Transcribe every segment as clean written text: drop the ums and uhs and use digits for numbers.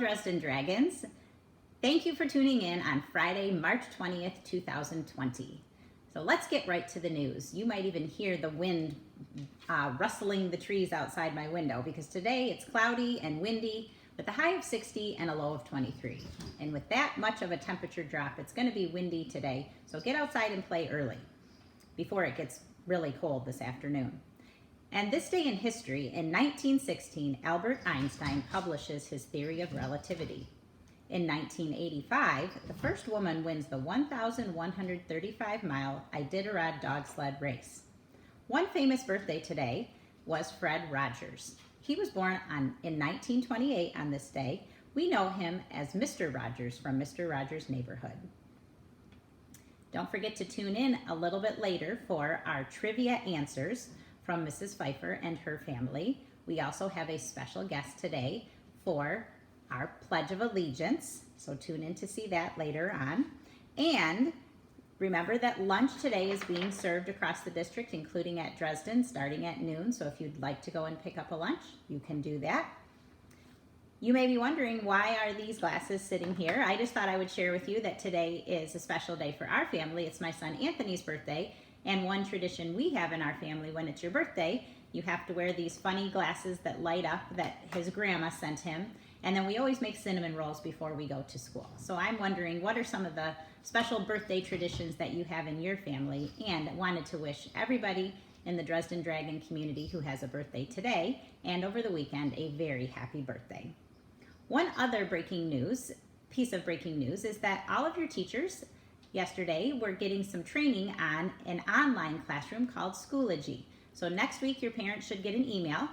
Dresden Dragons. Thank you for tuning in on Friday, March 20th, 2020. So let's get right to the news. You might even hear the wind rustling the trees outside my window because today it's cloudy and windy with a high of 60 and a low of 23. And with that much of a temperature drop, it's going to be windy today. So get outside and play early before it gets really cold this afternoon. And this day in history, in 1916, Albert Einstein publishes his theory of relativity. In 1985, the first woman wins the 1,135-mile Iditarod dog sled race. One famous birthday today was Fred Rogers. He was born in 1928 on this day. We know him as Mr. Rogers from Mr. Rogers' Neighborhood. Don't forget to tune in a little bit later for our trivia answers from Mrs. Pfeiffer and her family. We also have a special guest today for our Pledge of Allegiance, so tune in to see that later on. And remember that lunch today is being served across the district, including at Dresden, starting at noon. So if you'd like to go and pick up a lunch, you can do that. You may be wondering, why are these glasses sitting here? I just thought I would share with you that today is a special day for our family. It's my son Anthony's birthday, and one tradition we have in our family, when it's your birthday, you have to wear these funny glasses that light up that his grandma sent him. And then we always make cinnamon rolls before we go to school. So I'm wondering, what are some of the special birthday traditions that you have in your family? And wanted to wish everybody in the Dresden Dragon community who has a birthday today and over the weekend a very happy birthday. One other piece of breaking news is that all of your teachers yesterday we're getting some training on an online classroom called Schoology. So next week your parents should get an email.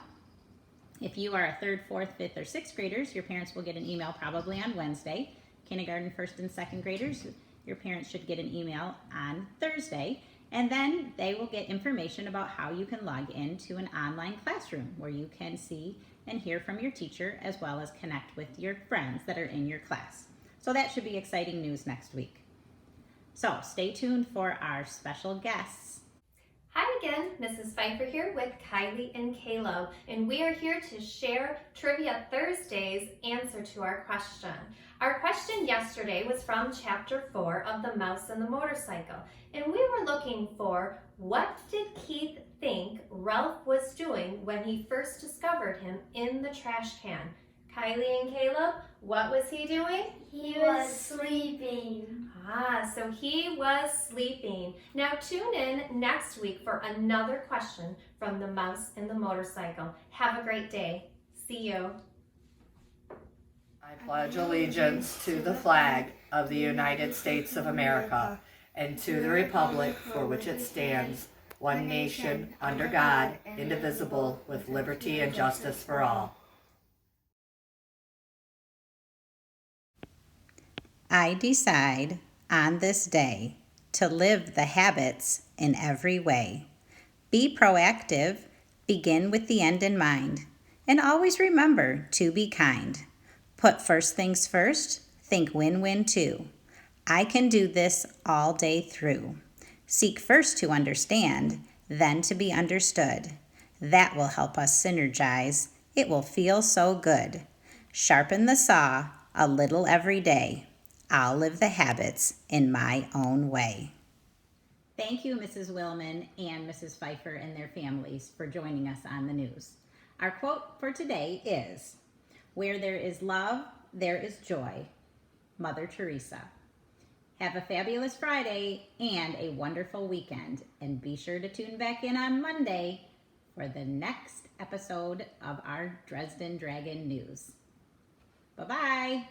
If you are a 3rd, 4th, 5th, or 6th graders, your parents will get an email probably on Wednesday. Kindergarten, 1st, and 2nd graders, your parents should get an email on Thursday. And then they will get information about how you can log into an online classroom where you can see and hear from your teacher as well as connect with your friends that are in your class. So that should be exciting news next week. So stay tuned for our special guests. Hi again, Mrs. Pfeiffer here with Kylie and Caleb, and we are here to share Trivia Thursday's answer to our question. Our question yesterday was from Chapter 4 of The Mouse and the Motorcycle, and we were looking for, what did Keith think Ralph was doing when he first discovered him in the trash can? Kylie and Caleb, what was he doing? He was sleeping. So he was sleeping. Now tune in next week for another question from The Mouse and the Motorcycle. Have a great day. See you. I pledge allegiance to the flag of the United States of America and to the republic for which it stands, one nation, under God, indivisible, with liberty and justice for all. I decide on this day to live the habits in every way. Be proactive, begin with the end in mind, and always remember to be kind. Put first things first, think win-win too. I can do this all day through. Seek first to understand, then to be understood. That will help us synergize. It will feel so good. Sharpen the saw a little every day. I'll live the habits in my own way. Thank you, Mrs. Willman and Mrs. Pfeiffer and their families for joining us on the news. Our quote for today is, "Where there is love, there is joy." Mother Teresa. Have a fabulous Friday and a wonderful weekend. And be sure to tune back in on Monday for the next episode of our Dresden Dragon News. Bye-bye.